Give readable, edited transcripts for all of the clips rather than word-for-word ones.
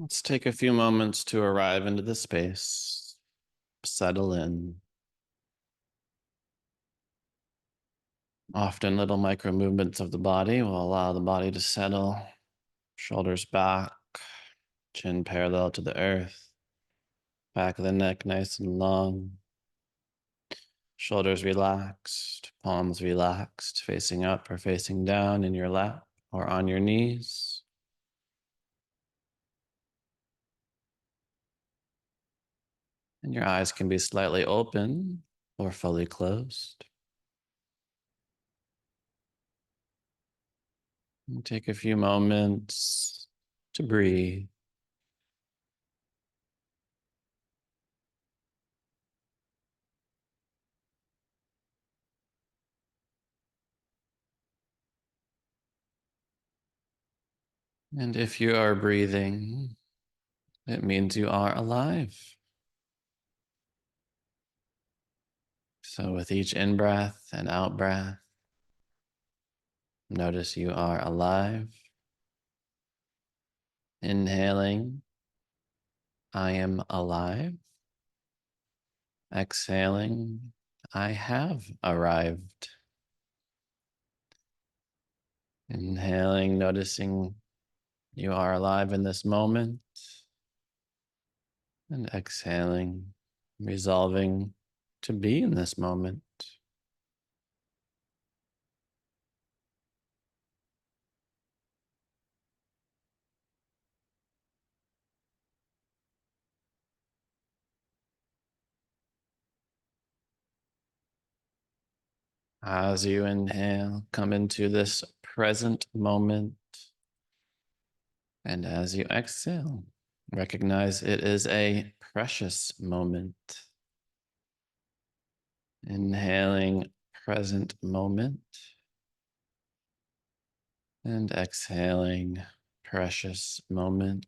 Let's take a few moments to arrive into the space, settle in. Often little micro movements of the body will allow the body to settle, shoulders back, chin parallel to the earth, back of the neck nice and long, shoulders relaxed, palms relaxed, facing up or facing down in your lap or on your knees. And your eyes can be slightly open or fully closed. And take a few moments to breathe. And if you are breathing, it means you are alive. So with each in-breath and out-breath, notice you are alive. Inhaling, I am alive. Exhaling, I have arrived. Inhaling, noticing you are alive in this moment. And exhaling, resolving to be in this moment. As you inhale, come into this present moment. And as you exhale, recognize it is a precious moment. Inhaling, present moment. And exhaling, precious moment.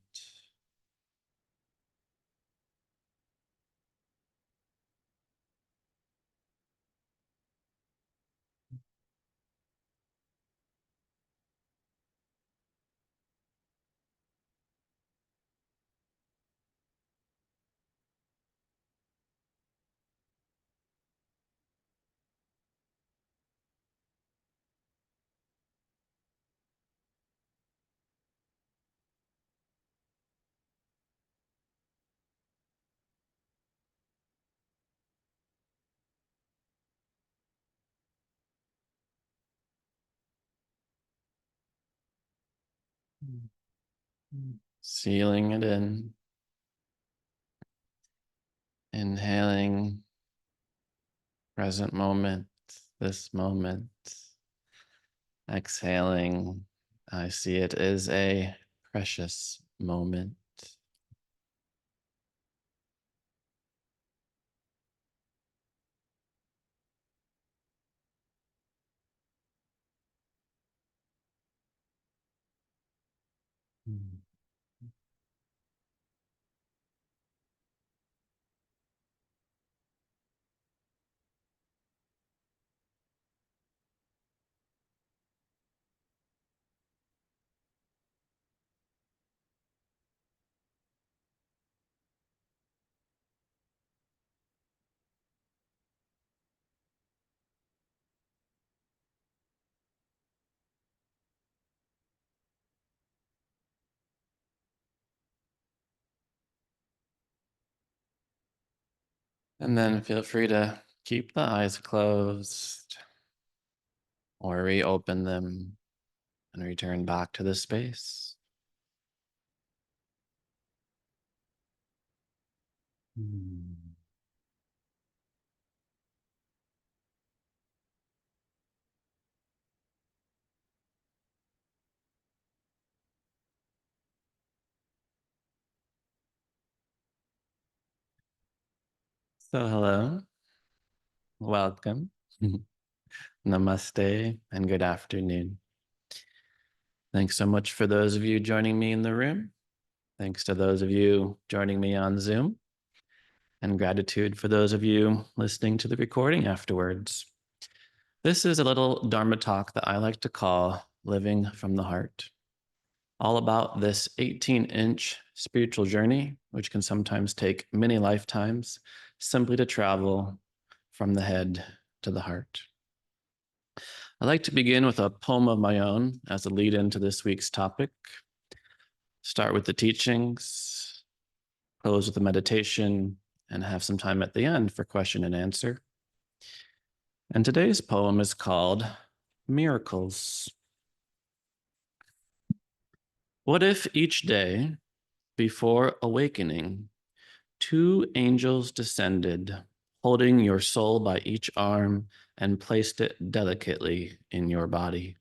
Sealing it in. Inhaling, present moment, this moment. Exhaling, I see it is a precious moment. And then feel free to keep the eyes closed or reopen them and return back to the space. So hello, welcome, namaste, and good afternoon. Thanks so much for those of you joining me in the room. Thanks to those of you joining me on Zoom. And gratitude for those of you listening to the recording afterwards. This is a little Dharma talk that I like to call Living from the Heart. All about this 18-inch spiritual journey, which can sometimes take many lifetimes, simply to travel from the head to the heart. I'd like to begin with a poem of my own as a lead into this week's topic. Start with the teachings, close with a meditation, and have some time at the end for question and answer. And today's poem is called Miracles. What if each day before awakening, two angels descended, holding your soul by each arm and placed it delicately in your body?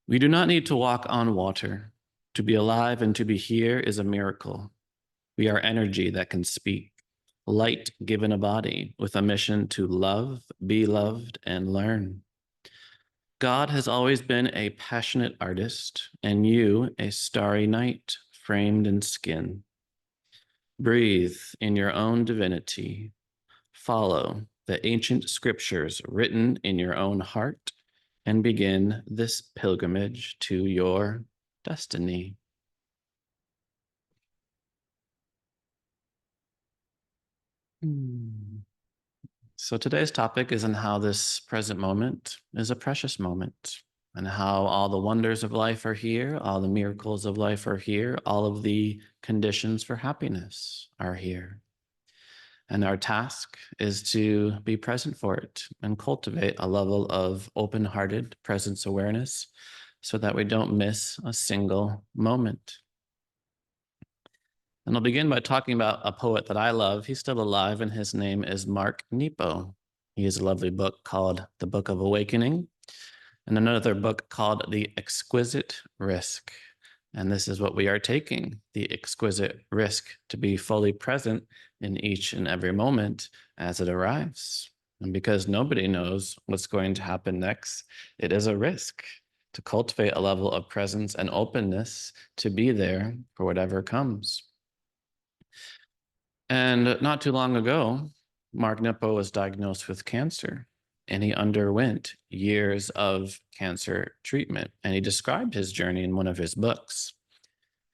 We do not need to walk on water. To be alive and to be here is a miracle. We are energy that can speak, light given a body with a mission to love, be loved, and learn. God has always been a passionate artist, and you a starry night framed in skin. Breathe in your own divinity. Follow the ancient scriptures written in your own heart and begin this pilgrimage to your destiny. So today's topic is on how this present moment is a precious moment, and how all the wonders of life are here, all the miracles of life are here, all of the conditions for happiness are here. And our task is to be present for it and cultivate a level of open-hearted presence awareness so that we don't miss a single moment. And I'll begin by talking about a poet that I love. He's still alive, and his name is Mark Nepo. He has a lovely book called The Book of Awakening, and another book called The Exquisite Risk. And this is what we are taking, the exquisite risk to be fully present in each and every moment as it arrives. And because nobody knows what's going to happen next, it is a risk to cultivate a level of presence and openness to be there for whatever comes. And not too long ago, Mark Nepo was diagnosed with cancer, and he underwent years of cancer treatment. And he described his journey in one of his books.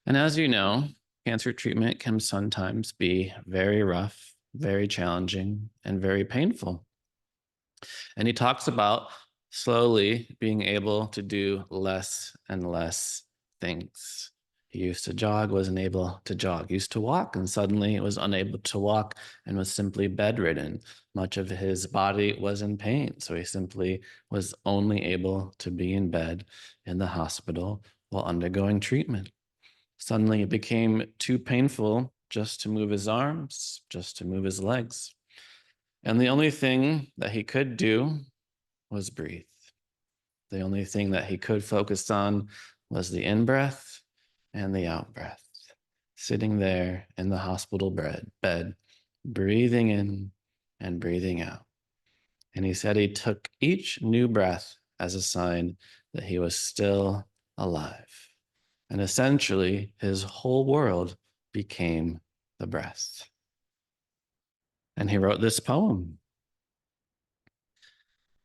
And as you know, cancer treatment can sometimes be very rough, very challenging, and very painful. And he talks about slowly being able to do less and less things. He used to jog, wasn't able to jog. He used to walk, and suddenly was unable to walk and was simply bedridden. Much of his body was in pain, so he simply was only able to be in bed in the hospital while undergoing treatment. Suddenly it became too painful just to move his arms, just to move his legs. And the only thing that he could do was breathe. The only thing that he could focus on was the in-breath and the out-breath, sitting there in the hospital bed, breathing in and breathing out. And he said he took each new breath as a sign that he was still alive. And essentially, his whole world became the breath. And he wrote this poem.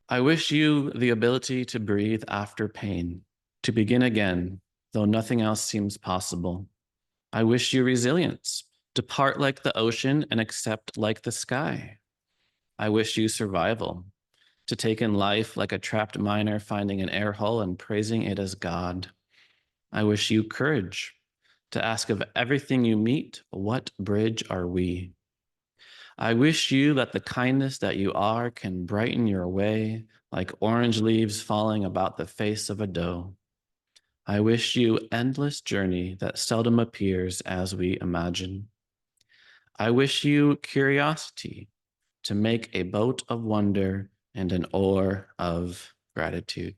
I wish you the ability to breathe after pain, to begin again, though nothing else seems possible. I wish you resilience, to part like the ocean and accept like the sky. I wish you survival, to take in life like a trapped miner finding an air hole and praising it as God. I wish you courage, to ask of everything you meet, what bridge are we? I wish you that the kindness that you are can brighten your way like orange leaves falling about the face of a doe. I wish you endless journey that seldom appears as we imagine. I wish you curiosity to make a boat of wonder and an oar of gratitude.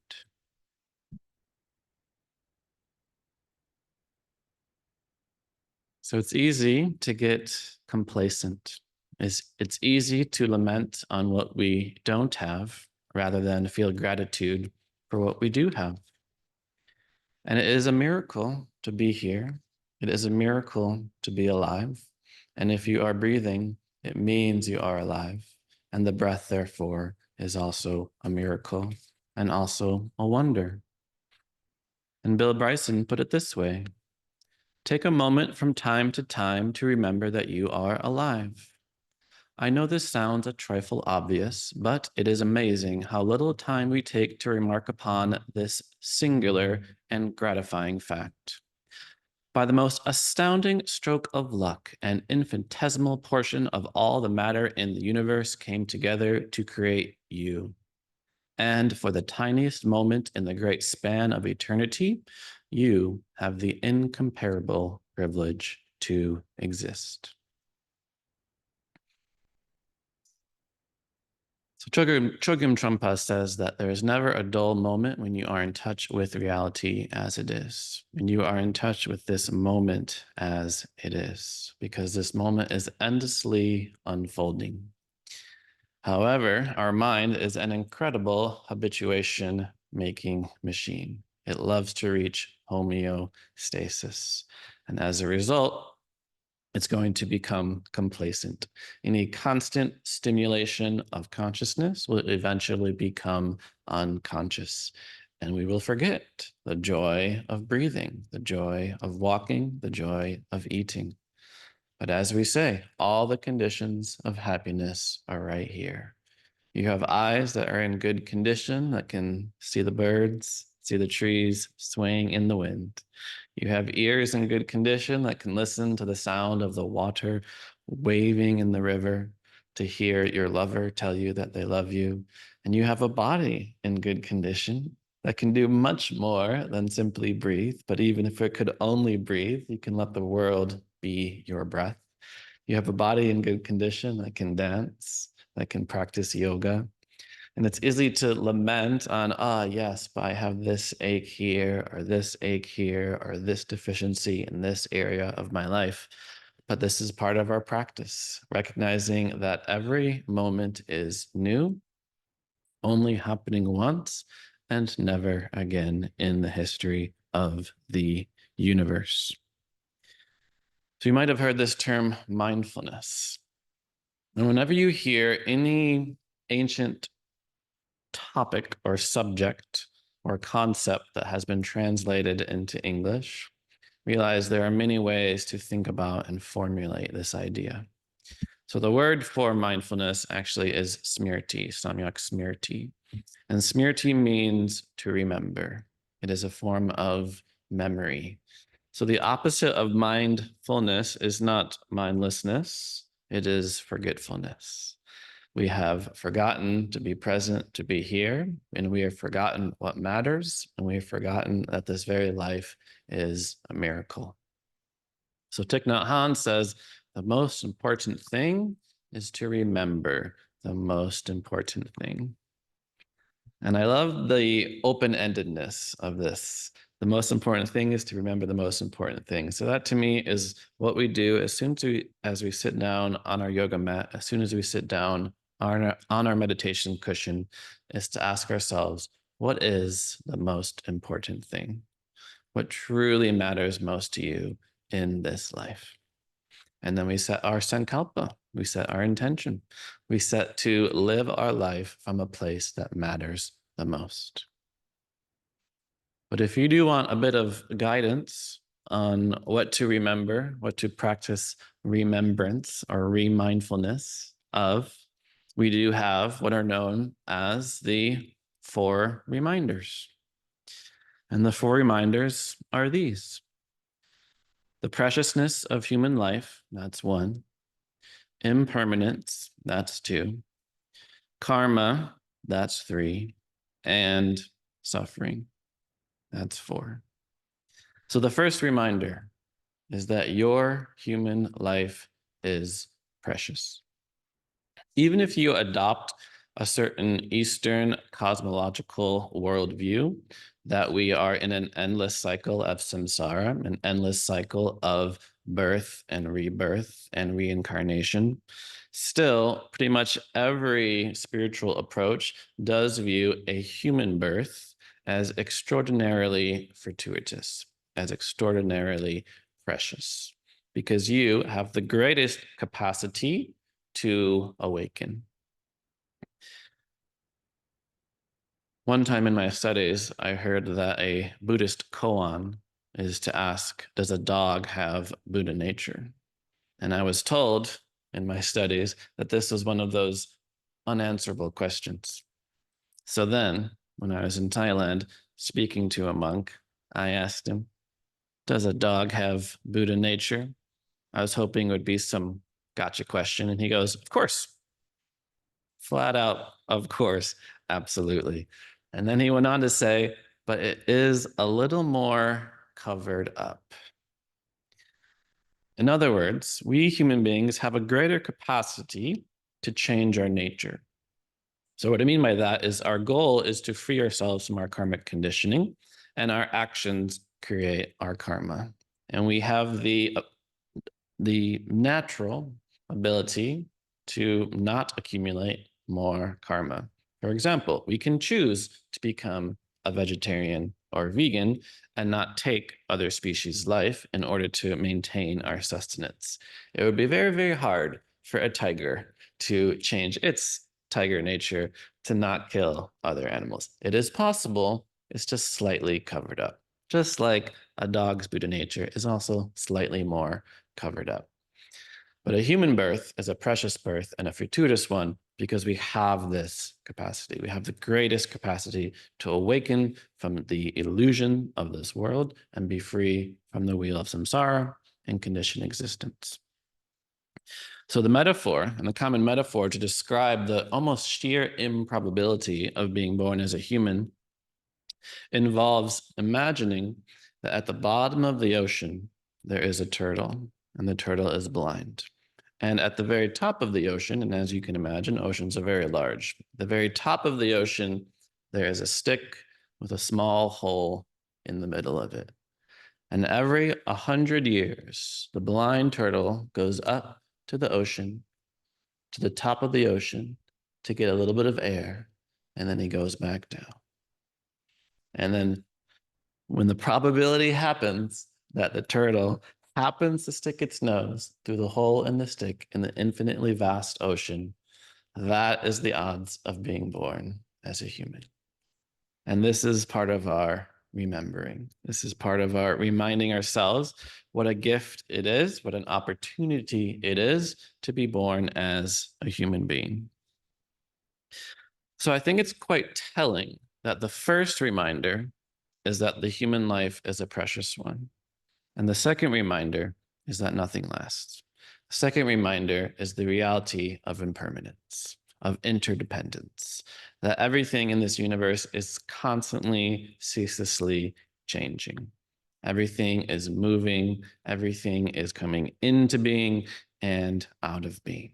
So it's easy to get complacent. It's easy to lament on what we don't have rather than feel gratitude for what we do have. And it is a miracle to be here. It is a miracle to be alive. And if you are breathing, it means you are alive. And the breath, therefore, is also a miracle and also a wonder. And Bill Bryson put it this way: Take a moment from time to time to remember that you are alive. I know this sounds a trifle obvious, but it is amazing how little time we take to remark upon this singular and gratifying fact. By the most astounding stroke of luck, an infinitesimal portion of all the matter in the universe came together to create you. And for the tiniest moment in the great span of eternity, you have the incomparable privilege to exist. So Chogyam Trungpa says that there is never a dull moment when you are in touch with reality as it is, when you are in touch with this moment as it is, because this moment is endlessly unfolding. However, our mind is an incredible habituation making machine. It loves to reach homeostasis. And as a result, it's going to become complacent. Any constant stimulation of consciousness will eventually become unconscious. And we will forget the joy of breathing, the joy of walking, the joy of eating. But as we say, all the conditions of happiness are right here. You have eyes that are in good condition that can see the birds, see the trees swaying in the wind. You have ears in good condition that can listen to the sound of the water waving in the river, to hear your lover tell you that they love you. And you have a body in good condition that can do much more than simply breathe. But even if it could only breathe, you can let the world be your breath. You have a body in good condition that can dance, that can practice yoga. And it's easy to lament on, yes, but I have this ache here, or this ache here, or this deficiency in this area of my life. But this is part of our practice, recognizing that every moment is new, only happening once, and never again in the history of the universe. So you might have heard this term mindfulness. And whenever you hear any ancient topic or subject or concept that has been translated into English, realize there are many ways to think about and formulate this idea. So the word for mindfulness actually is smriti, samyak smriti. And smriti means to remember. It is a form of memory. So the opposite of mindfulness is not mindlessness, it is forgetfulness. We have forgotten to be present, to be here, and we have forgotten what matters, and we have forgotten that this very life is a miracle. So Thich Nhat Hanh says, the most important thing is to remember the most important thing. And I love the open-endedness of this. The most important thing is to remember the most important thing. So that to me is what we do as soon as we sit down on our yoga mat, as soon as we sit down on our meditation cushion, is to ask ourselves, what is the most important thing? What truly matters most to you in this life? And then we set our sankalpa, we set our intention. We set to live our life from a place that matters the most. But if you do want a bit of guidance on what to remember, what to practice remembrance or remindfulness of, we do have what are known as the 4 reminders. And the 4 reminders are these: the preciousness of human life, that's 1. Impermanence, that's 2. Karma, that's 3. And suffering, that's 4. So the first reminder is that your human life is precious. Even if you adopt a certain Eastern cosmological worldview, that we are in an endless cycle of samsara, an endless cycle of birth and rebirth and reincarnation, still, pretty much every spiritual approach does view a human birth as extraordinarily fortuitous, as extraordinarily precious, because you have the greatest capacity to awaken. One time in my studies, I heard that a Buddhist koan is to ask, does a dog have Buddha nature? And I was told in my studies that this was one of those unanswerable questions. So then, when I was in Thailand speaking to a monk, I asked him, does a dog have Buddha nature? I was hoping it would be some gotcha question. And he goes, of course. Flat out, of course, absolutely. And then he went on to say, but it is a little more covered up. In other words, we human beings have a greater capacity to change our nature. So what I mean by that is our goal is to free ourselves from our karmic conditioning, and our actions create our karma. And we have the natural ability to not accumulate more karma. For example, we can choose to become a vegetarian or vegan and not take other species' life in order to maintain our sustenance. It would be very, very hard for a tiger to change its tiger nature to not kill other animals. It is possible, it's just slightly covered up. Just like a dog's Buddha nature is also slightly more covered up. But a human birth is a precious birth and a fortuitous one because we have this capacity. We have the greatest capacity to awaken from the illusion of this world and be free from the wheel of samsara and conditioned existence. So the metaphor, and the common metaphor to describe the almost sheer improbability of being born as a human, involves imagining that at the bottom of the ocean, there is a turtle, and the turtle is blind. And at the very top of the ocean, and as you can imagine, oceans are very large. At the very top of the ocean, there is a stick with a small hole in the middle of it. And every 100 years, the blind turtle goes up to the ocean, to the top of the ocean, to get a little bit of air, and then he goes back down. And then when the probability happens that the turtle happens to stick its nose through the hole in the stick in the infinitely vast ocean, that is the odds of being born as a human. And this is part of our remembering. This is part of our reminding ourselves what a gift it is, what an opportunity it is to be born as a human being. So I think it's quite telling that the first reminder is that the human life is a precious one. And the second reminder is that nothing lasts. The second reminder is the reality of impermanence, of interdependence, that everything in this universe is constantly, ceaselessly changing. Everything is moving, everything is coming into being and out of being.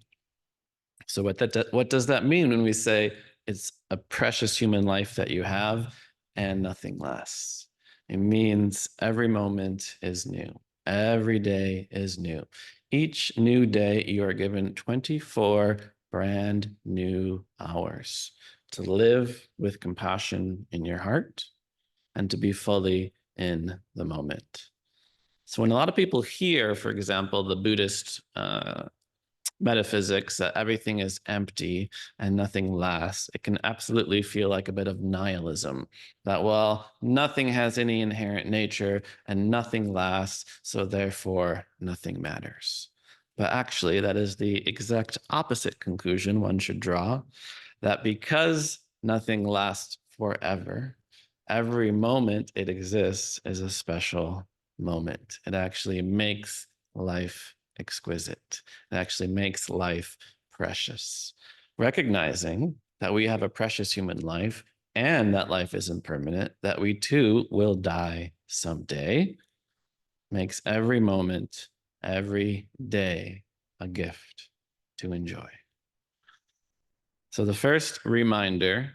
So what does that mean when we say it's a precious human life that you have and nothing lasts? It means every moment is new. Every day is new. Each new day, you are given 24 brand new hours to live with compassion in your heart and to be fully in the moment. So when a lot of people hear, for example, the Buddhist metaphysics that everything is empty and nothing lasts, it can absolutely feel like a bit of nihilism that, well, nothing has any inherent nature and nothing lasts, so therefore nothing matters. But actually, that is the exact opposite conclusion one should draw, that because nothing lasts forever, every moment it exists is a special moment. It actually makes life exquisite. It actually makes life precious. Recognizing that we have a precious human life and that life is impermanent, that we too will die someday, makes every moment, every day a gift to enjoy. So the first reminder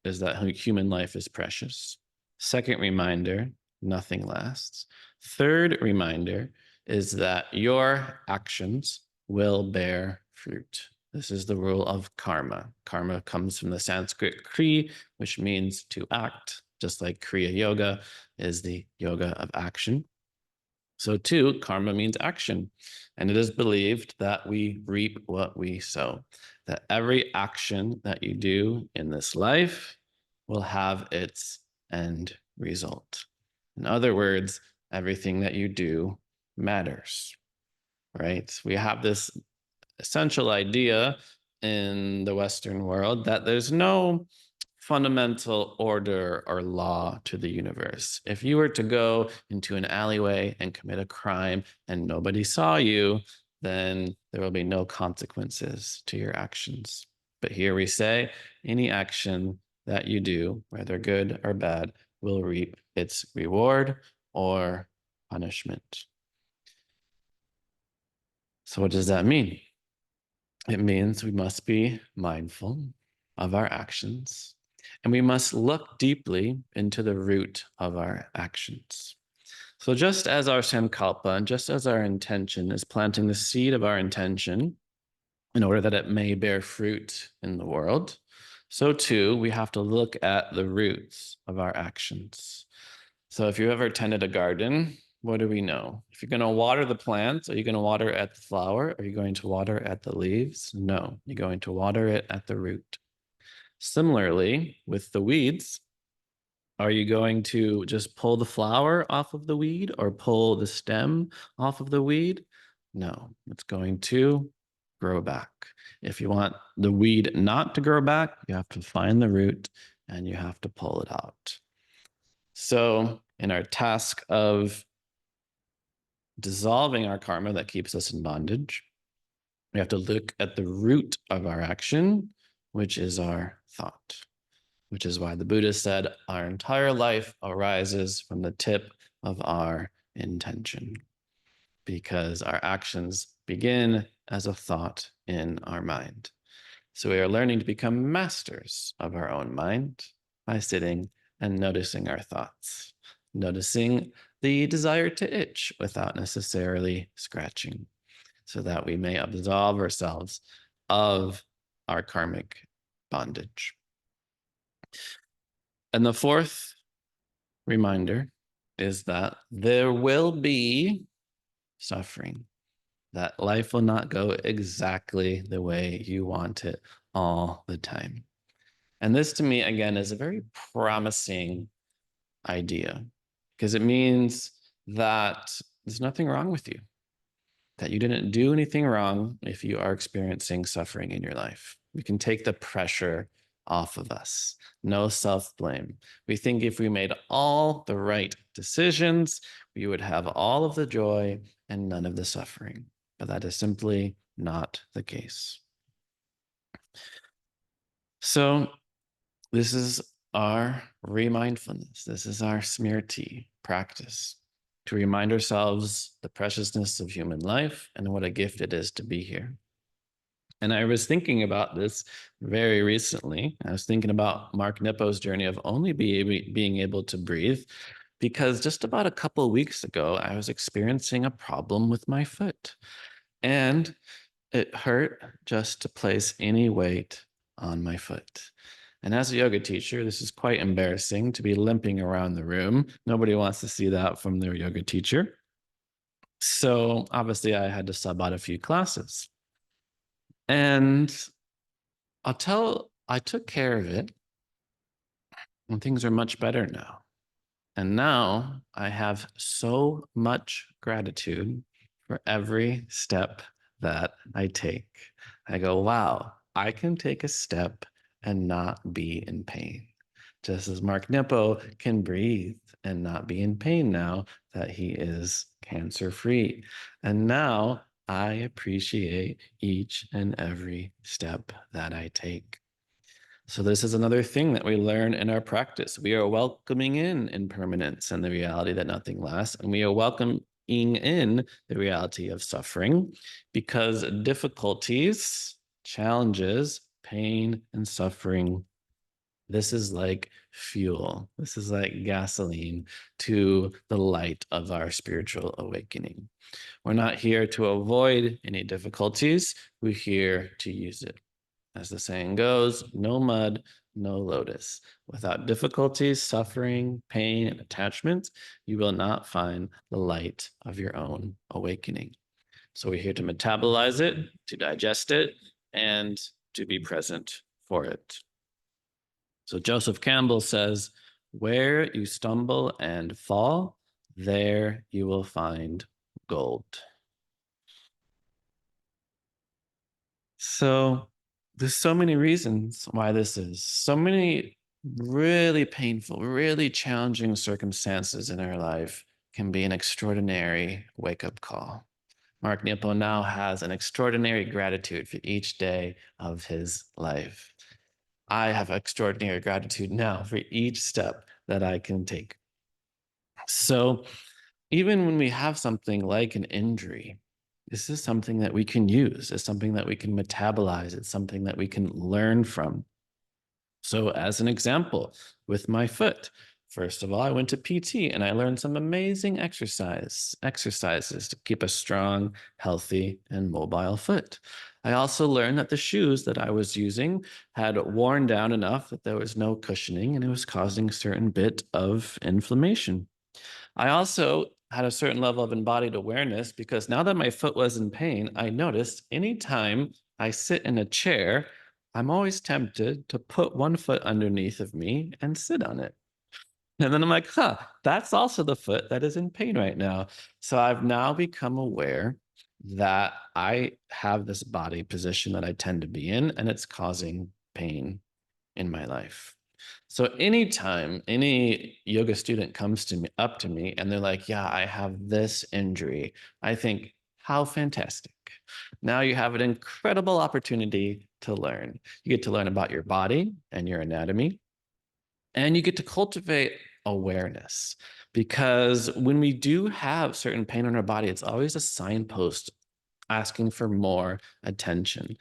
is that human life is precious. Second reminder, nothing lasts. Third reminder is that your actions will bear fruit. This is the rule of karma. Karma comes from the Sanskrit kri, which means to act, just like Kriya Yoga is the yoga of action. So too, karma means action. And it is believed that we reap what we sow, that every action that you do in this life will have its end result. In other words, everything that you do matters, right? We have this essential idea in the Western world that there's no fundamental order or law to the universe. If you were to go into an alleyway and commit a crime and nobody saw you, then there will be no consequences to your actions. But here we say any action that you do, whether good or bad, will reap its reward or punishment. So, what does that mean? It means we must be mindful of our actions and we must look deeply into the root of our actions. So, just as our sankalpa and just as our intention is planting the seed of our intention in order that it may bear fruit in the world, so too we have to look at the roots of our actions. So, if you ever tended a garden, what do we know? If you're going to water the plants, are you going to water at the flower? Are you going to water at the leaves? No, you're going to water it at the root. Similarly, with the weeds, are you going to just pull the flower off of the weed or pull the stem off of the weed? No, it's going to grow back. If you want the weed not to grow back, you have to find the root and you have to pull it out. So, in our task of dissolving our karma that keeps us in bondage, we have to look at the root of our action, which is our thought, which is why the Buddha said our entire life arises from the tip of our intention, because our actions begin as a thought in our mind. So we are learning to become masters of our own mind by sitting and noticing our thoughts, noticing the desire to itch without necessarily scratching, so that we may absolve ourselves of our karmic bondage. And the fourth reminder is that there will be suffering, that life will not go exactly the way you want it all the time. And this to me, again, is a very promising idea, because it means that there's nothing wrong with you, that you didn't do anything wrong if you are experiencing suffering in your life. We can take the pressure off of us. No self-blame. We think if we made all the right decisions, we would have all of the joy and none of the suffering. But that is simply not the case. So this is our remindfulness. This is our smriti practice, to remind ourselves the preciousness of human life and what a gift it is to be here. And I was thinking about this very recently. I was thinking about Mark Nippo's journey of only being able to breathe, because just about a couple of weeks ago, I was experiencing a problem with my foot. And it hurt just to place any weight on my foot. And as a yoga teacher, this is quite embarrassing to be limping around the room. Nobody wants to see that from their yoga teacher. So obviously I had to sub out a few classes. And I took care of it, and things are much better now. And now I have so much gratitude for every step that I take. I go, wow, I can take a step and not be in pain. Just as Mark Nippo can breathe and not be in pain now that he is cancer-free. And now I appreciate each and every step that I take. So this is another thing that we learn in our practice. We are welcoming in impermanence and the reality that nothing lasts, and we are welcoming in the reality of suffering, because difficulties, challenges, pain, and suffering, this is like fuel. This is like gasoline to the light of our spiritual awakening. We're not here to avoid any difficulties. We're here to use it. As the saying goes, no mud, no lotus. Without difficulties, suffering, pain, and attachment, you will not find the light of your own awakening. So we're here to metabolize it, to digest it, and to be present for it. So Joseph Campbell says, where you stumble and fall, there you will find gold. So there's so many reasons why this is. So many really painful, really challenging circumstances in our life can be an extraordinary wake-up call. Mark Nepo now has an extraordinary gratitude for each day of his life. I have extraordinary gratitude now for each step that I can take. So even when we have something like an injury, this is something that we can use. It's something that we can metabolize. It's something that we can learn from. So as an example, with my foot, first of all, I went to PT and I learned some amazing exercises to keep a strong, healthy, and mobile foot. I also learned that the shoes that I was using had worn down enough that there was no cushioning and it was causing a certain bit of inflammation. I also had a certain level of embodied awareness because now that my foot was in pain, I noticed anytime I sit in a chair, I'm always tempted to put one foot underneath of me and sit on it. And then I'm like, huh, that's also the foot that is in pain right now. So I've now become aware that I have this body position that I tend to be in, and it's causing pain in my life. So anytime any yoga student comes to me up to me and they're like, "Yeah, I have this injury," I think, how fantastic. Now you have an incredible opportunity to learn. You get to learn about your body and your anatomy, and you get to cultivate awareness. Because when we do have certain pain in our body, it's always a signpost asking for more attention.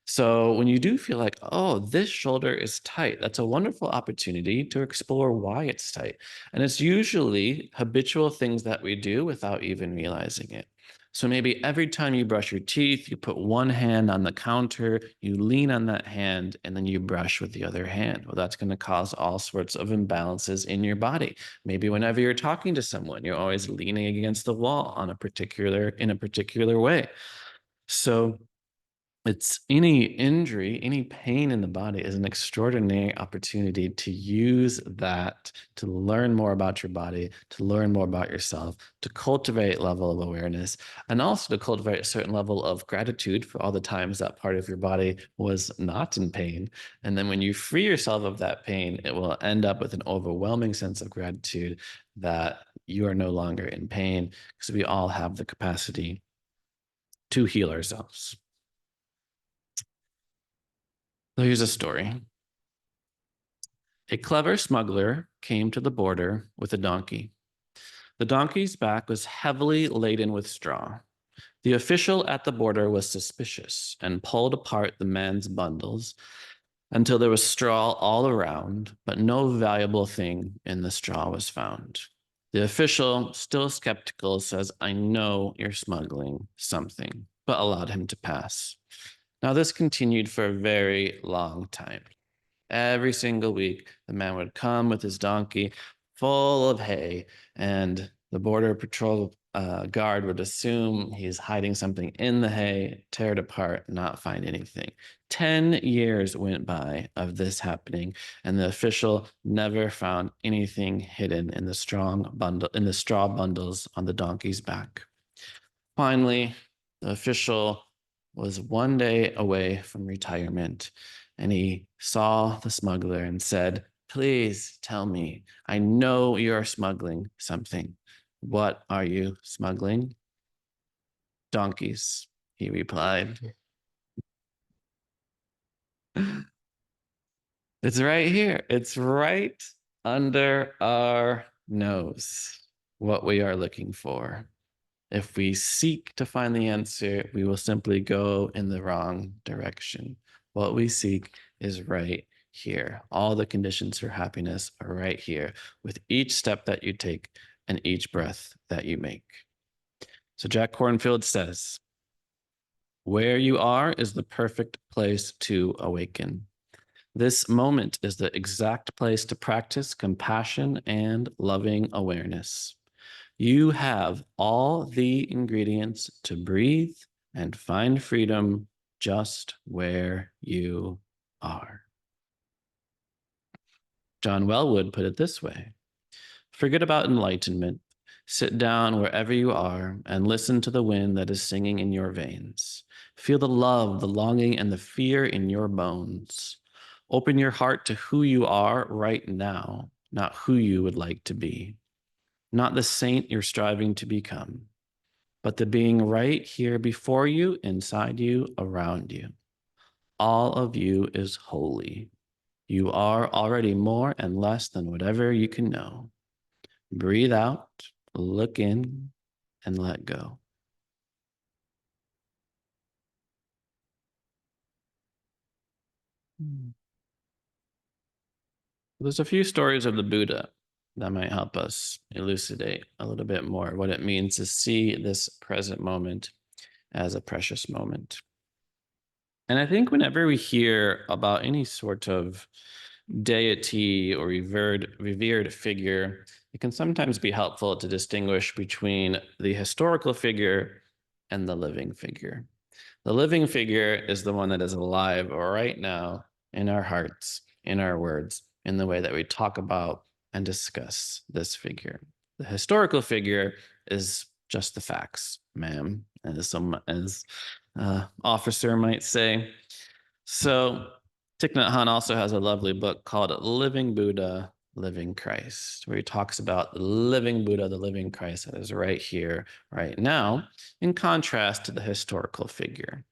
So when you do feel like, oh, this shoulder is tight, that's a wonderful opportunity to explore why it's tight. And it's usually habitual things that we do without even realizing it. So maybe every time you brush your teeth, you put one hand on the counter, you lean on that hand, and then you brush with the other hand. Well, that's going to cause all sorts of imbalances in your body. Maybe whenever you're talking to someone, you're always leaning against the wall in a particular way. So it's any injury, any pain in the body is an extraordinary opportunity to use that to learn more about your body, to learn more about yourself, to cultivate a level of awareness, and also to cultivate a certain level of gratitude for all the times that part of your body was not in pain. And then when you free yourself of that pain, it will end up with an overwhelming sense of gratitude that you are no longer in pain because we all have the capacity to heal ourselves. So here's a story. A clever smuggler came to the border with a donkey. The donkey's back was heavily laden with straw. The official at the border was suspicious and pulled apart the man's bundles until there was straw all around, but no valuable thing in the straw was found. The official, still skeptical, says, "I know you're smuggling something," but allowed him to pass. Now, this continued for a very long time. Every single week, the man would come with his donkey full of hay, and the border patrol guard would assume he's hiding something in the hay, tear it apart, not find anything. 10 years went by of this happening, and the official never found anything hidden in the straw bundles on the donkey's back. Finally, the official was one day away from retirement, and he saw the smuggler and said, "Please tell me, I know you're smuggling something. What are you smuggling?" "Donkeys," he replied. It's right here. It's right under our nose, what we are looking for. If we seek to find the answer, we will simply go in the wrong direction. What we seek is right here. All the conditions for happiness are right here with each step that you take and each breath that you make. So Jack Kornfield says, "Where you are is the perfect place to awaken. This moment is the exact place to practice compassion and loving awareness. You have all the ingredients to breathe and find freedom just where you are." John Wellwood put it this way: "Forget about enlightenment. Sit down wherever you are and listen to the wind that is singing in your veins. Feel the love, the longing, and the fear in your bones. Open your heart to who you are right now, not who you would like to be, not the saint you're striving to become, but the being right here before you, inside you, around you. All of you is holy. You are already more and less than whatever you can know. Breathe out, look in, and let go. There's a few stories of the Buddha that might help us elucidate a little bit more what it means to see this present moment as a precious moment. And I think whenever we hear about any sort of deity or revered figure, it can sometimes be helpful to distinguish between the historical figure and the living figure. The living figure is the one that is alive right now in our hearts, in our words, in the way that we talk about and discuss this figure. The historical figure is just the facts, ma'am, as officer might say. So Thich Nhat Hanh also has a lovely book called Living Buddha, Living Christ, where he talks about the living Buddha, the living Christ that is right here, right now, in contrast to the historical figure.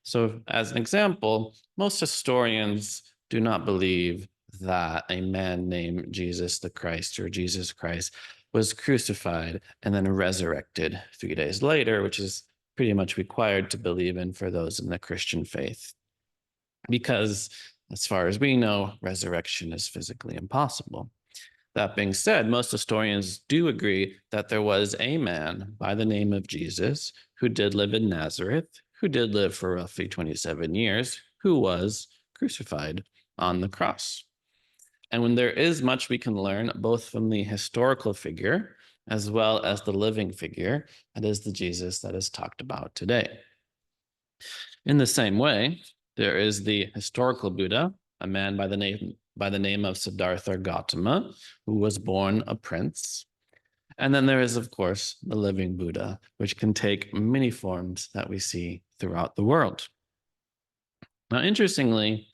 So as an example, most historians do not believe that a man named Jesus the Christ or Jesus Christ was crucified and then resurrected 3 days later, which is pretty much required to believe in for those in the Christian faith. Because as far as we know, resurrection is physically impossible. That being said, most historians do agree that there was a man by the name of Jesus who did live in Nazareth, who did live for roughly 27 years, who was crucified on the cross. And when there is much we can learn, both from the historical figure as well as the living figure, that is the Jesus that is talked about today. In the same way, there is the historical Buddha, a man by the name of Siddhartha Gautama, who was born a prince. And then there is, of course, the living Buddha, which can take many forms that we see throughout the world. Now, interestingly,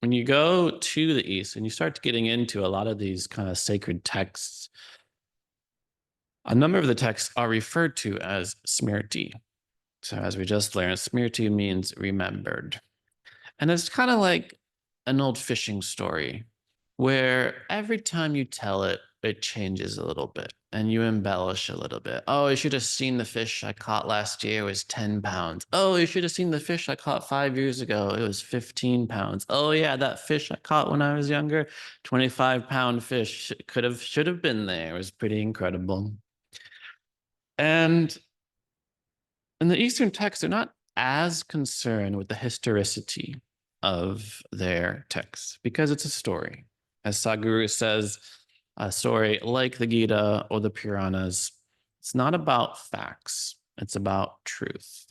when you go to the East and you start getting into a lot of these kind of sacred texts, a number of the texts are referred to as smriti. So as we just learned, smriti means remembered. And it's kind of like an old fishing story where every time you tell it, it changes a little bit and you embellish a little bit. Oh, you should have seen the fish I caught last year. It was 10 pounds. Oh, you should have seen the fish I caught 5 years ago. It was 15 pounds. Oh, yeah, that fish I caught when I was younger, 25-pound fish should have been there. It was pretty incredible. And in the Eastern texts, they're not as concerned with the historicity of their texts because it's a story. As Sadhguru says, a story like the Gita or the Puranas, it's not about facts, it's about truth.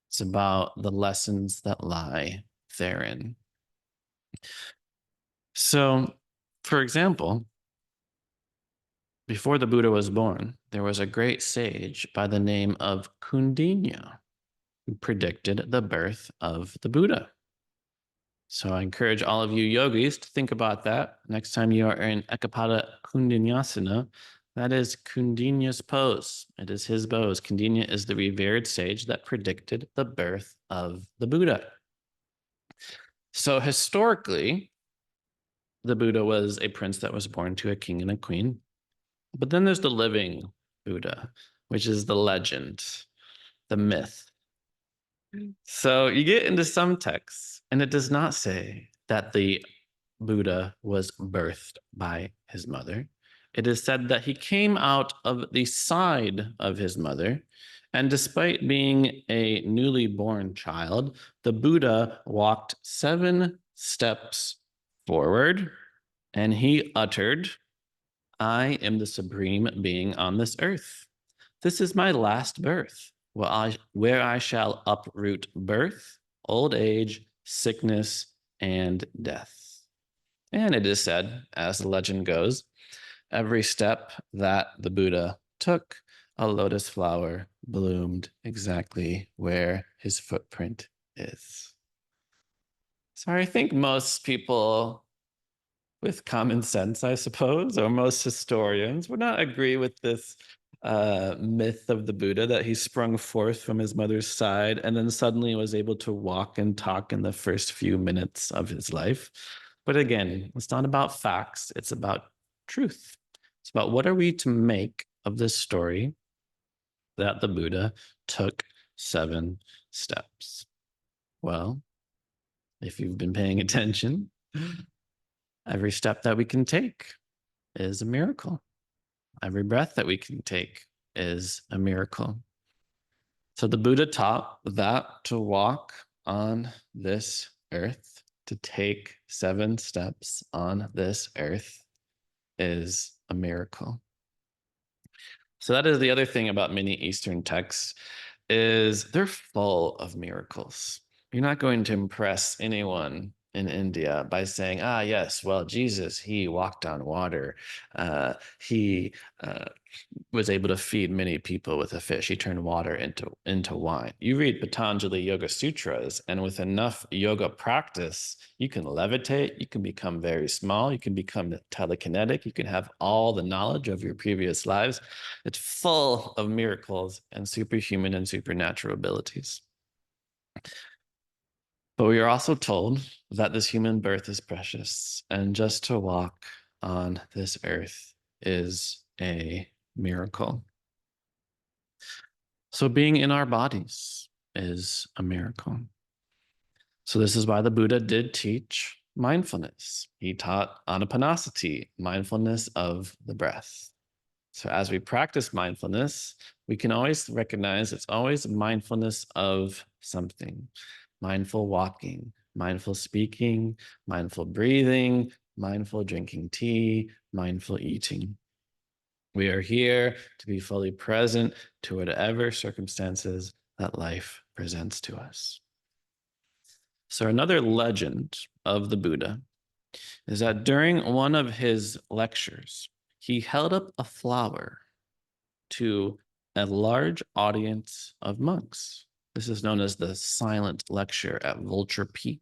It's about the lessons that lie therein. So, for example, before the Buddha was born, there was a great sage by the name of Kundinya who predicted the birth of the Buddha. So I encourage all of you yogis to think about that next time you are in Ekapada Kundinyasana. That is Kundinya's pose. It is his pose. Kundinya is the revered sage that predicted the birth of the Buddha. So historically, the Buddha was a prince that was born to a king and a queen. But then there's the living Buddha, which is the legend, the myth. So you get into some texts, and it does not say that the Buddha was birthed by his mother. It is said that he came out of the side of his mother. And despite being a newly born child, the Buddha walked 7 steps forward and he uttered, "I am the supreme being on this earth. This is my last birth, where I shall uproot birth, old age, sickness, and death." And it is said, as the legend goes, every step that the Buddha took, a lotus flower bloomed exactly where his footprint is. So I think most people with common sense, I suppose, or most historians would not agree with this myth of the Buddha that he sprung forth from his mother's side and then suddenly was able to walk and talk in the first few minutes of his life. But again, it's not about facts, it's about truth. It's about what are we to make of this story that the Buddha took 7 steps. Well, if you've been paying attention, every step that we can take is a miracle. Every breath that we can take is a miracle. So the Buddha taught that to walk on this earth, to take 7 steps on this earth, is a miracle. So that is the other thing about many Eastern texts, is they're full of miracles. You're not going to impress anyone in India by saying, ah, yes, well, Jesus, he walked on water. He was able to feed many people with a fish. He turned water into wine. You read Patanjali Yoga Sutras, and with enough yoga practice, you can levitate, you can become very small, you can become telekinetic, you can have all the knowledge of your previous lives. It's full of miracles and superhuman and supernatural abilities. But we are also told that this human birth is precious, and just to walk on this earth is a miracle. So being in our bodies is a miracle. So this is why the Buddha did teach mindfulness. He taught anapanasati, mindfulness of the breath. So as we practice mindfulness, we can always recognize it's always mindfulness of something. Mindful walking, mindful speaking, mindful breathing, mindful drinking tea, mindful eating. We are here to be fully present to whatever circumstances that life presents to us. So another legend of the Buddha is that during one of his lectures, he held up a flower to a large audience of monks. This is known as the silent lecture at Vulture Peak.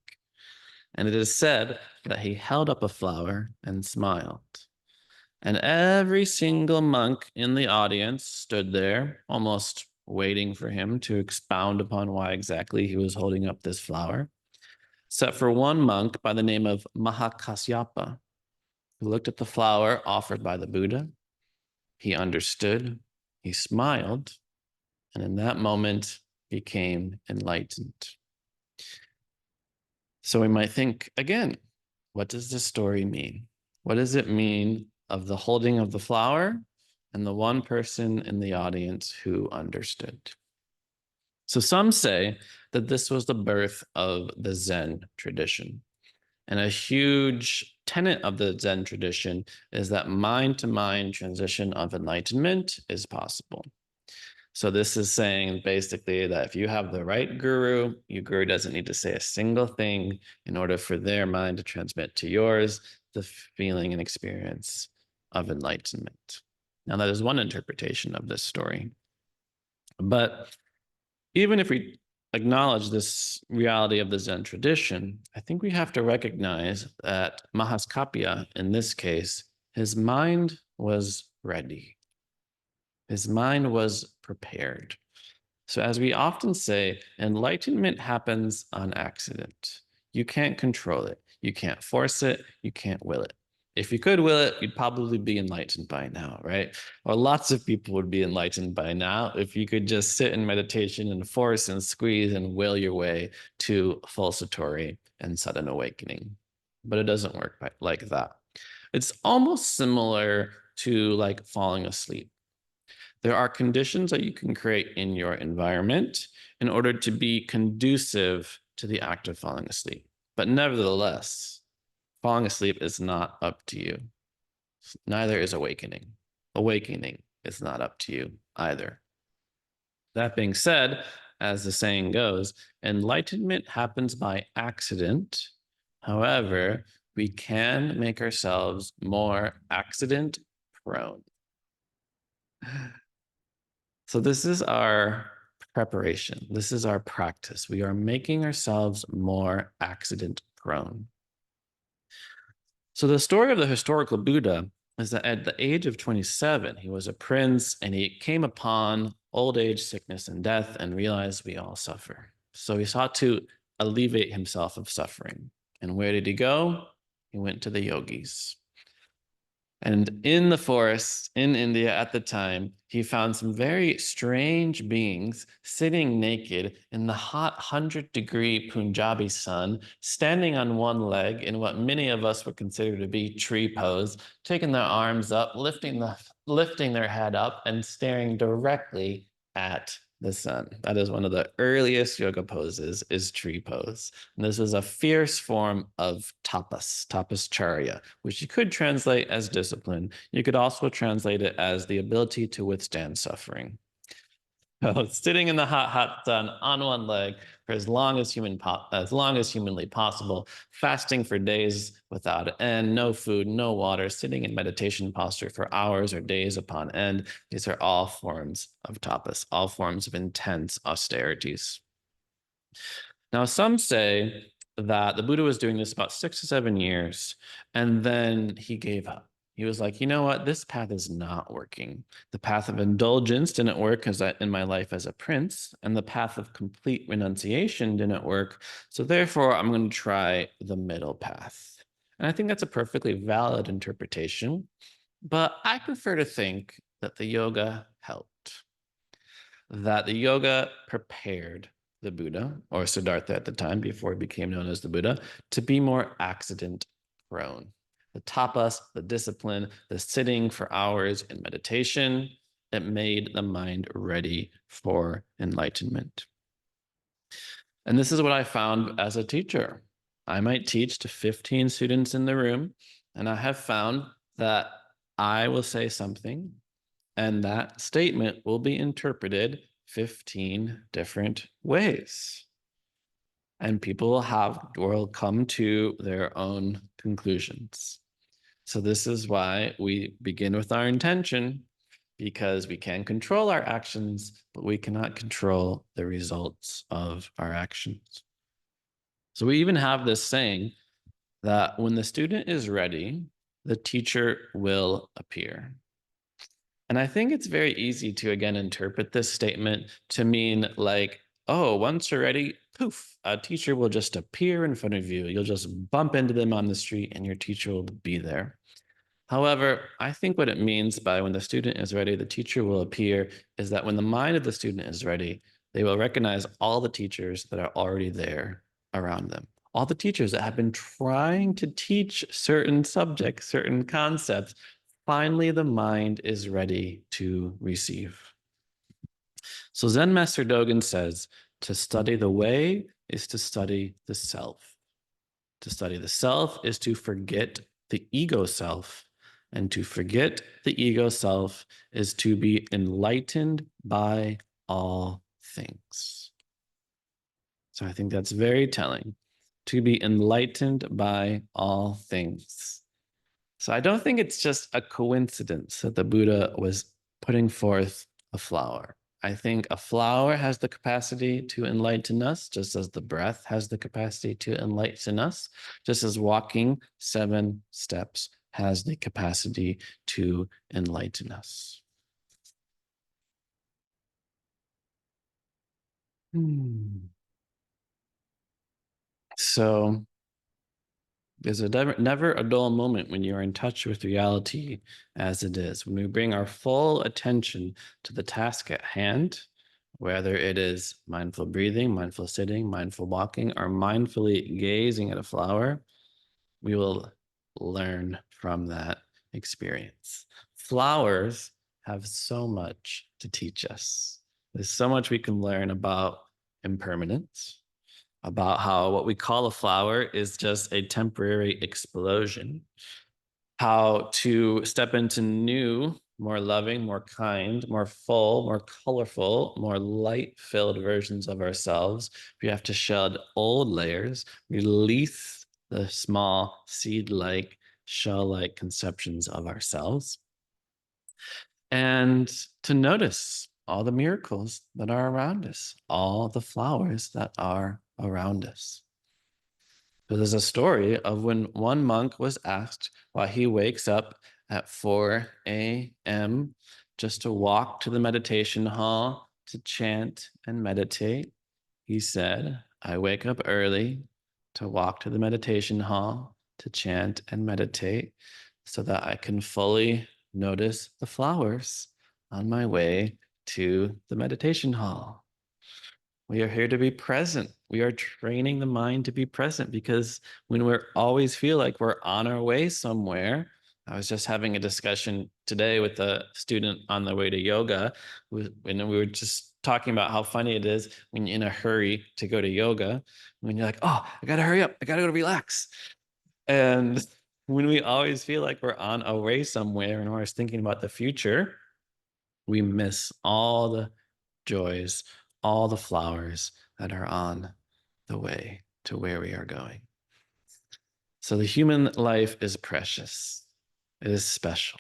And it is said that he held up a flower and smiled. And every single monk in the audience stood there, almost waiting for him to expound upon why exactly he was holding up this flower, except for one monk by the name of Mahakasyapa, who looked at the flower offered by the Buddha. He understood, he smiled, and in that moment became enlightened. So we might think again, what does this story mean? What does it mean of the holding of the flower and the one person in the audience who understood? So some say that this was the birth of the Zen tradition. And a huge tenet of the Zen tradition is that mind-to-mind transition of enlightenment is possible. So this is saying basically that if you have the right guru, your guru doesn't need to say a single thing in order for their mind to transmit to yours the feeling and experience of enlightenment. Now, that is one interpretation of this story. But even if we acknowledge this reality of the Zen tradition, I think we have to recognize that Mahaskapya, in this case, his mind was ready. His mind was prepared. So as we often say, enlightenment happens on accident. You can't control it. You can't force it. You can't will it. If you could will it, you'd probably be enlightened by now, right? Or lots of people would be enlightened by now if you could just sit in meditation and force and squeeze and will your way to full satori and sudden awakening. But it doesn't work like that. It's almost similar to like falling asleep. There are conditions that you can create in your environment in order to be conducive to the act of falling asleep. But nevertheless, falling asleep is not up to you. Neither is awakening. Awakening is not up to you either. That being said, as the saying goes, enlightenment happens by accident. However, we can make ourselves more accident prone. So this is our preparation. This is our practice. We are making ourselves more accident prone. So the story of the historical Buddha is that at the age of 27, he was a prince and he came upon old age, sickness, and death and realized we all suffer. So he sought to alleviate himself of suffering. And where did he go? He went to the yogis. And in the forest in India at the time, he found some very strange beings sitting naked in the hot 100-degree Punjabi sun, standing on one leg in what many of us would consider to be tree pose, taking their arms up, lifting their head up, and staring directly at the sun. That is one of the earliest yoga poses, is tree pose. And this is a fierce form of tapascharya, which you could translate as discipline. You could also translate it as the ability to withstand suffering. So sitting in the hot sun on one leg for as long as humanly possible, fasting for days without end, no food, no water, sitting in meditation posture for hours or days upon end. These are all forms of tapas, all forms of intense austerities. Now, some say that the Buddha was doing this about 6 to 7 years, and then he gave up. He was like, you know what? This path is not working. The path of indulgence didn't work in my life as a prince, and the path of complete renunciation didn't work. So therefore, I'm going to try the middle path. And I think that's a perfectly valid interpretation, but I prefer to think that the yoga helped, that the yoga prepared the Buddha, or Siddhartha at the time, before he became known as the Buddha, to be more accident prone. The tapas, the discipline, the sitting for hours in meditation, it made the mind ready for enlightenment. And this is what I found as a teacher. I might teach to 15 students in the room, and I have found that I will say something, and that statement will be interpreted 15 different ways. And people will come to their own conclusions. So this is why we begin with our intention, because we can control our actions, but we cannot control the results of our actions. So we even have this saying that when the student is ready, the teacher will appear. And I think it's very easy to, again, interpret this statement to mean like, oh, once you're ready, poof, a teacher will just appear in front of you. You'll just bump into them on the street and your teacher will be there. However, I think what it means by when the student is ready, the teacher will appear, is that when the mind of the student is ready, they will recognize all the teachers that are already there around them. All the teachers that have been trying to teach certain subjects, certain concepts, finally the mind is ready to receive. So Zen Master Dogen says, to study the way is to study the self. To study the self is to forget the ego self. And to forget the ego self is to be enlightened by all things. So I think that's very telling. To be enlightened by all things. So I don't think it's just a coincidence that the Buddha was putting forth a flower. I think a flower has the capacity to enlighten us, just as the breath has the capacity to enlighten us, just as walking 7 steps has the capacity to enlighten us. So there's never a dull moment when you're in touch with reality as it is. When we bring our full attention to the task at hand, whether it is mindful breathing, mindful sitting, mindful walking, or mindfully gazing at a flower, we will learn from that experience. Flowers have so much to teach us. There's so much we can learn about impermanence, about how what we call a flower is just a temporary explosion, how to step into new, more loving, more kind, more full, more colorful, more light-filled versions of ourselves. We have to shed old layers, release the small seed-like, shell-like conceptions of ourselves, and to notice all the miracles that are around us, all the flowers that are around us. So there's a story of when one monk was asked why he wakes up at 4 a.m. just to walk to the meditation hall to chant and meditate. He said, I wake up early to walk to the meditation hall to chant and meditate so that I can fully notice the flowers on my way to the meditation hall. We are here to be present. We are training the mind to be present because when we always feel like we're on our way somewhere, I was just having a discussion today with a student on the way to yoga, and we were just talking about how funny it is when you're in a hurry to go to yoga, when you're like, oh, I gotta hurry up, I gotta go to relax. And when we always feel like we're on our way somewhere and we're always thinking about the future, we miss all the joys, all the flowers that are on the way to where we are going. So the human life is precious. It is special.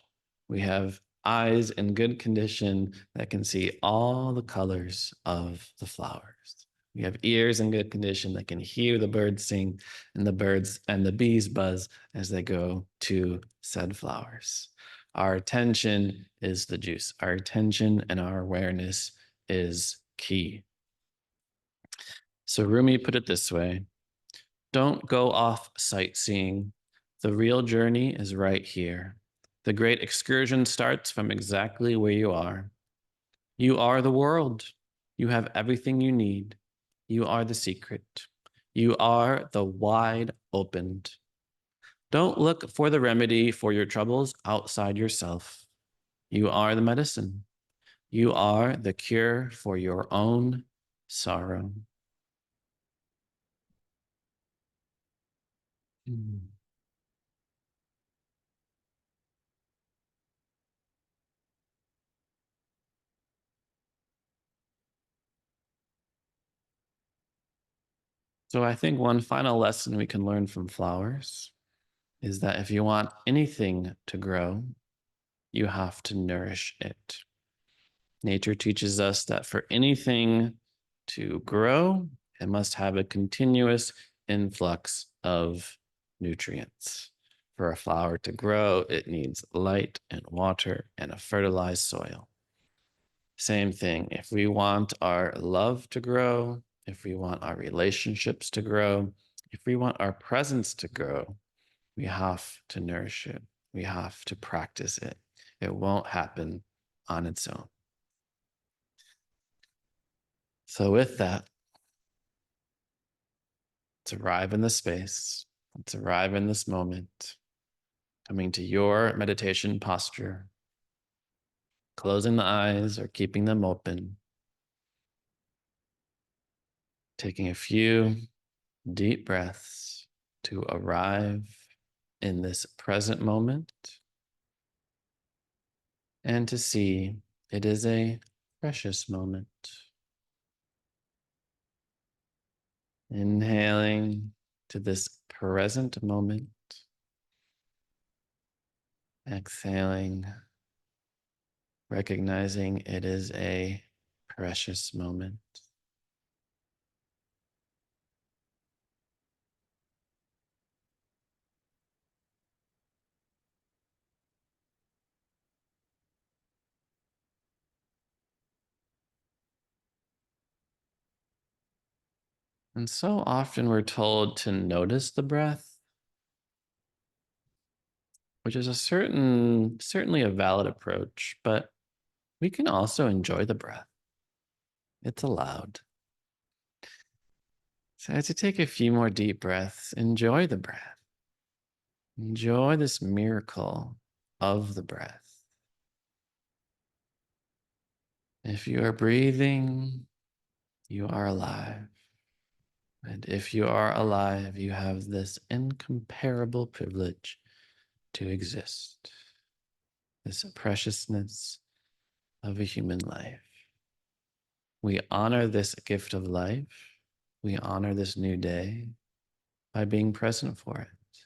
We have eyes in good condition that can see all the colors of the flowers. We have ears in good condition that can hear the birds sing and the birds and the bees buzz as they go to said flowers. Our attention is the juice. Our attention and our awareness is key. So Rumi put it this way: don't go off sightseeing. The real journey is right here. The great excursion starts from exactly where you are. You are the world. You have everything you need. You are the secret. You are the wide opened. Don't look for the remedy for your troubles outside yourself. You are the medicine. You are the cure for your own sorrow. Mm. So I think one final lesson we can learn from flowers is that if you want anything to grow, you have to nourish it. Nature teaches us that for anything to grow, it must have a continuous influx of nutrients. For a flower to grow, it needs light and water and a fertilized soil. Same thing. If we want our love to grow, if we want our relationships to grow, if we want our presence to grow, we have to nourish it. We have to practice it. It won't happen on its own. So, with that, let's arrive in the space. Let's arrive in this moment, coming to your meditation posture, closing the eyes or keeping them open, taking a few deep breaths to arrive in this present moment and to see it is a precious moment. Inhaling to this present moment, exhaling, recognizing it is a precious moment. And so often we're told to notice the breath, which is certainly a valid approach, but we can also enjoy the breath. It's allowed. So as you take a few more deep breaths, enjoy the breath. Enjoy this miracle of the breath. If you are breathing, you are alive. And if you are alive, you have this incomparable privilege to exist, this preciousness of a human life. We honor this gift of life. We honor this new day by being present for it,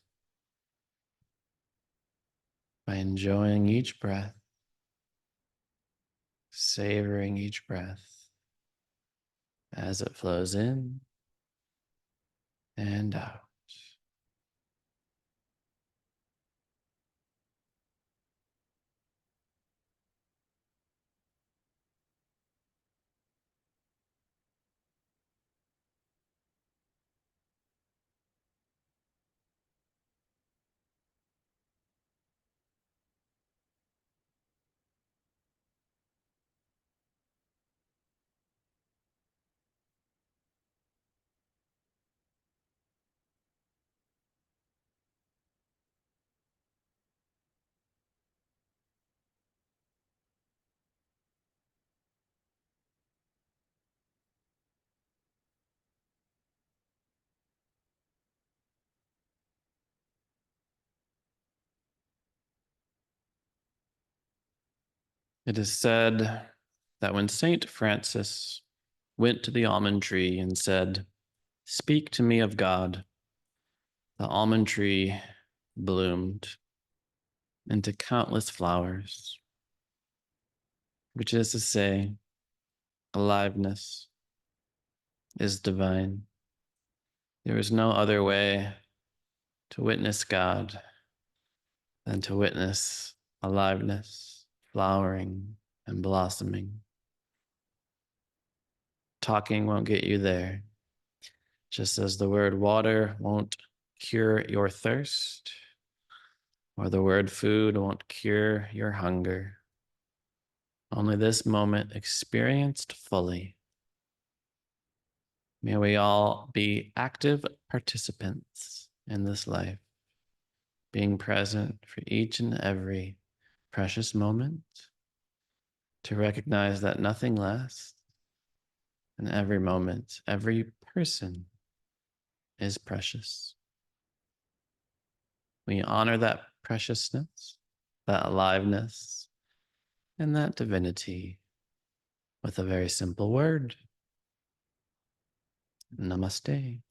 by enjoying each breath, savoring each breath as it flows in and out. It is said that when Saint Francis went to the almond tree and said, "Speak to me of God," the almond tree bloomed into countless flowers, which is to say, aliveness is divine. There is no other way to witness God than to witness aliveness, flowering, and blossoming. Talking won't get you there, just as the word water won't cure your thirst, or the word food won't cure your hunger. Only this moment experienced fully. May we all be active participants in this life, being present for each and every precious moment, to recognize that nothing lasts, and every moment, every person is precious. We honor that preciousness, that aliveness, and that divinity with a very simple word: Namaste.